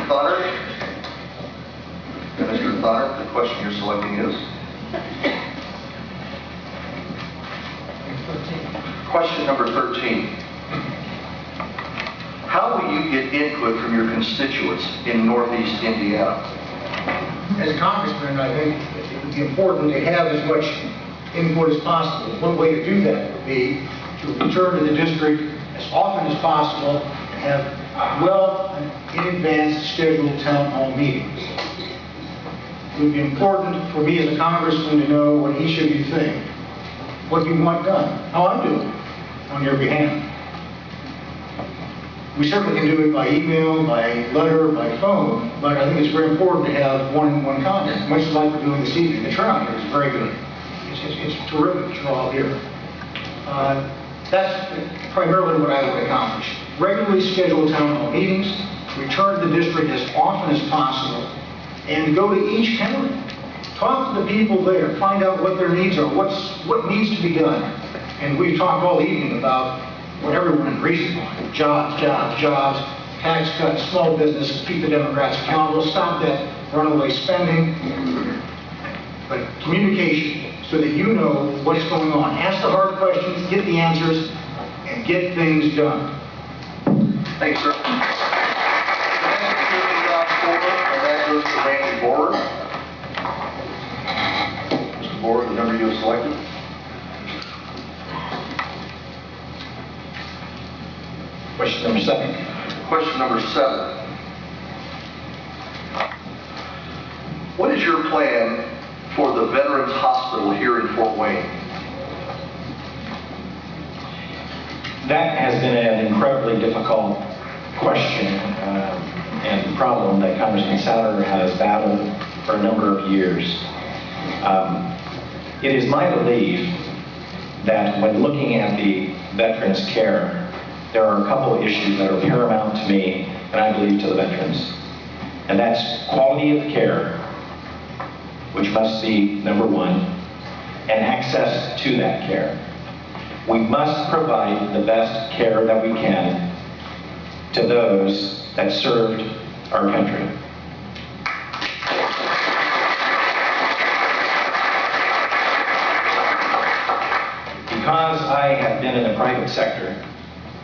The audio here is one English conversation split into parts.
Thunder. Mr. Thunder, the question you're selecting is? Question number 13. How will you get input from your constituents in Northeast Indiana? As a congressman, I think it would be important to have as much input as possible. One way to do that would be to return to the district as often as possible and have well in advance scheduled town hall meetings. It would be important for me as a congressman to know what each of you think, what you want done, how I'm doing on your behalf. We certainly can do it by email, by letter, by phone, but I think it's very important to have one-on-one contact, much like we're doing this evening. The turnout here is very good. It's terrific that you're all here. That's primarily what I would accomplish. Regularly schedule town hall meetings, return to the district as often as possible, and go to each county. Talk to the people there, find out what their needs are, what needs to be done. And we've talked all evening about what everyone agrees upon: jobs, jobs, jobs, tax cuts, small business, keep the Democrats accountable, stop that runaway spending. But communication, so that you know what's going on. Ask the hard questions, get the answers, and get things done. Thanks, sir. The next is and that goes to Randy Board. Mr. Board, the number you have selected. Question number 7. Question number 7. What is your plan for the Veterans Hospital here in Fort Wayne? That has been an incredibly difficult question and problem that Congressman Souter has battled for a number of years. It is my belief that when looking at the veterans' care, there are a couple of issues that are paramount to me, and I believe to the veterans. And that's quality of care, which must be number one, and access to that care. We must provide the best care that we can to those that served our country. Because I have been in the private sector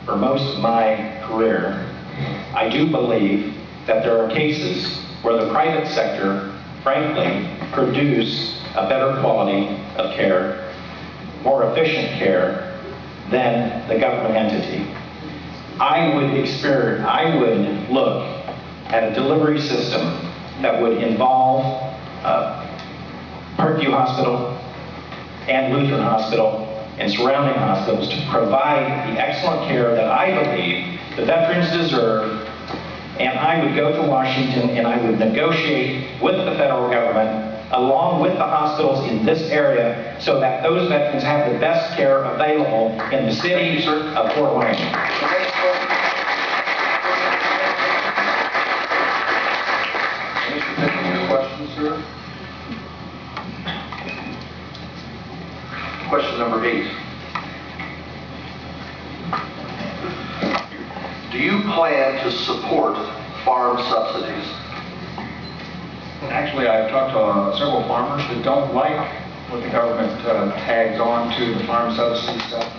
for most of my career, I do believe that there are cases where the private sector, frankly, produce a better quality of care, more efficient care than the government entity. I would look at a delivery system that would involve Parkview Hospital and Lutheran Hospital and surrounding hospitals to provide the excellent care that I believe the veterans deserve. And I would go to Washington and I would negotiate with the federal government along with the hospitals in this area so that those veterans have the best care available in the city of Fort Wayne. Any questions, sir? Question number 8. Do you plan to support farm subsidies? Actually, I've talked to several farmers that don't like what the government tags on to the farm subsidy stuff.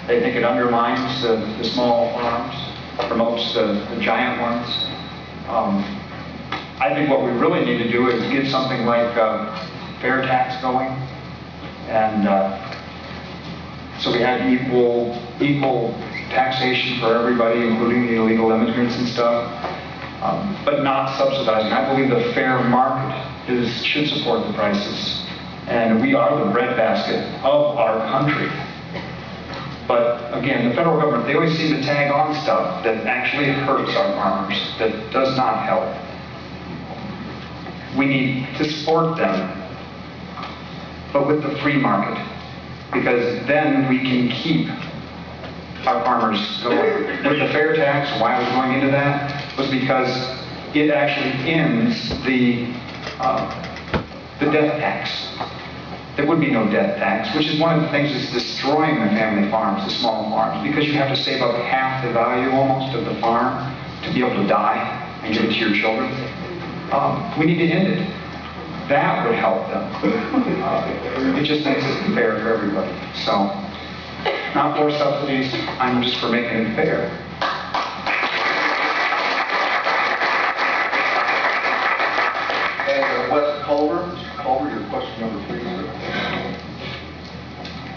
They think it undermines the small farms, promotes the giant ones. I think what we really need to do is get something like fair tax going, and so we have equal taxation for everybody, including the illegal immigrants and stuff, but not subsidizing. I believe the fair market should support the prices, and we are the breadbasket of our country. But again, the federal government, they always seem to tag on stuff that actually hurts our farmers, that does not help. We need to support them, but with the free market, because then we can keep our farmers going. With the fair tax, why I was going into that was because it actually ends the death tax. There would be no death tax, which is one of the things that's destroying the family farms, the small farms, because you have to save up half the value almost of the farm to be able to die. and give it to your children. We need to end it. That would help them. It just makes it fair for everybody. So, not more subsidies, I'm just for making it fair. And Mr. Culver, your question number 3, sir.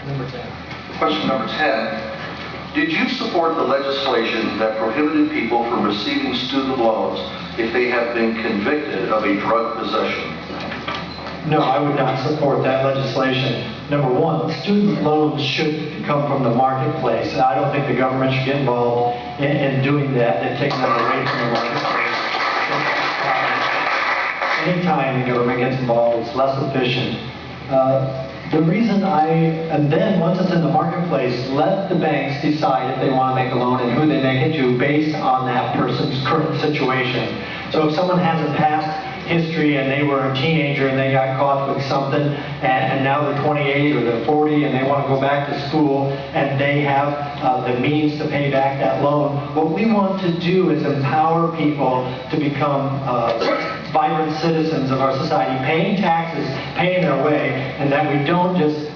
Number 10. Question number 10. Did you support the legislation that prohibited people from receiving student loans if they have been convicted of a drug possession? No, I would not support that legislation. Number one, student loans should come from the marketplace. I don't think the government should get involved in doing that. They've taken that away from the marketplace. Anytime the government gets involved, it's less efficient. The reason and then once it's in the marketplace, let the banks decide if they want to make a loan and who they make it to based on that person's current situation. So if someone has a past history and they were a teenager and they got caught with something and now they're 28 or they're 40 and they want to go back to school and they have the means to pay back that loan, what we want to do is empower people to become vibrant citizens of our society, paying taxes, paying their way, and that we don't just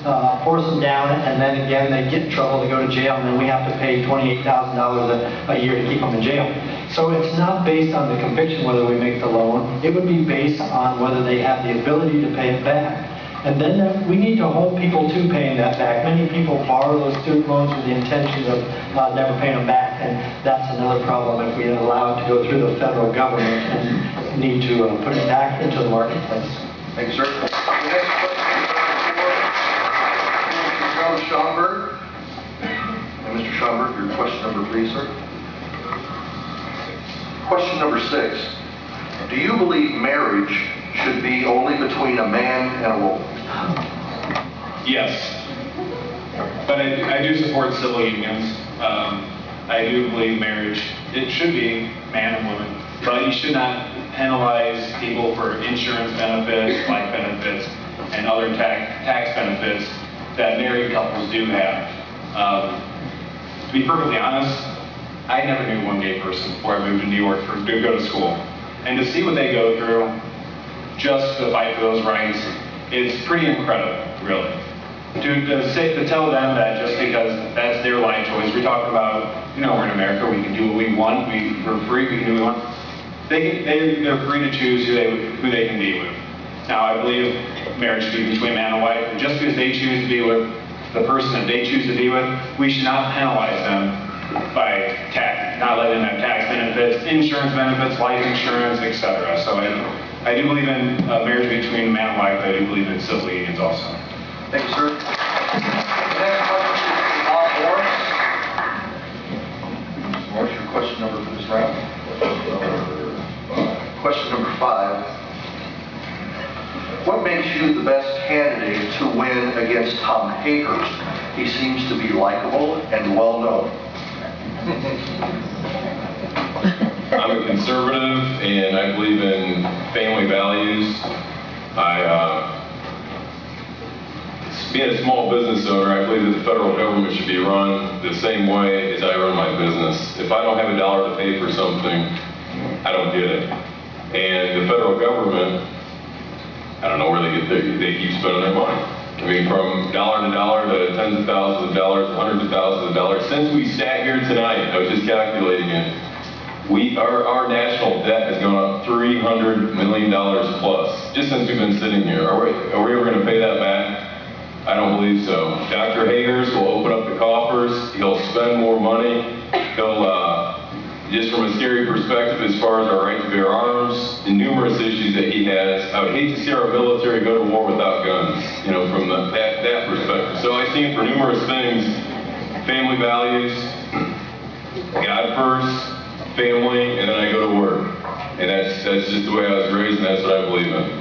force them down and then again they get in trouble to go to jail and then we have to pay $28,000 a year to keep them in jail. So it's not based on the conviction whether we make the loan. It would be based on whether they have the ability to pay it back. And then we need to hold people to paying that back. Many people borrow those student loans with the intention of never paying them back, and that's another problem if we allow it to go through the federal government and need to put it back into the marketplace. Thank you, sir. The next question is Mr. John Schomburg. And Mr. Schomburg, your question number 3, sir. Question number 6. Do you believe marriage should be only between a man and a woman? Yes. But I do support civil unions. I do believe marriage, it should be man and woman. But you should not penalize people for insurance benefits, life benefits, and other tax benefits that married couples do have. To be perfectly honest, I never knew one gay person before I moved to New York to go to school. And to see what they go through just to fight for those rights is pretty incredible, really. To tell them that just because that's their life choice, we're talking about, we're in America, we can do what we want, we're free, we can do what we want. They're free to choose who they can be with. Now, I believe marriage should be between man and wife, and just because they choose to be with the person that they choose to be with, we should not penalize them by not letting them have tax benefits, insurance benefits, life insurance, etc. So I do believe in marriage between man and wife. I do believe in civil unions also. Thank you, sir. The next question is Bob Morris. Mr. Morris, your question number for this round. Question number 5. What makes you the best candidate to win against Tom Hayhurst? He seems to be likable and well known. I'm a conservative and I believe in family values. Being a small business owner, I believe that the federal government should be run the same way as I run my business. If I don't have $1 to pay for something, I don't get it. And the federal government, I don't know where they keep spending their money. I mean, from dollar to dollar to tens of thousands of dollars, hundreds of thousands of dollars. Since we sat here tonight, I was just calculating it, our national debt has gone up $300 million plus, just since we've been sitting here. Are we ever going to pay that back? I don't believe so. Dr. Hayhurst will open up the coffers, he'll spend more money, he'll, just from a scary perspective as far as our right to bear arms and numerous issues that he has, I would hate to see our military go to war without guns, from that perspective. So I see him for numerous things, family values, God first, family, and then I go to work. And that's just the way I was raised, and that's what I believe in.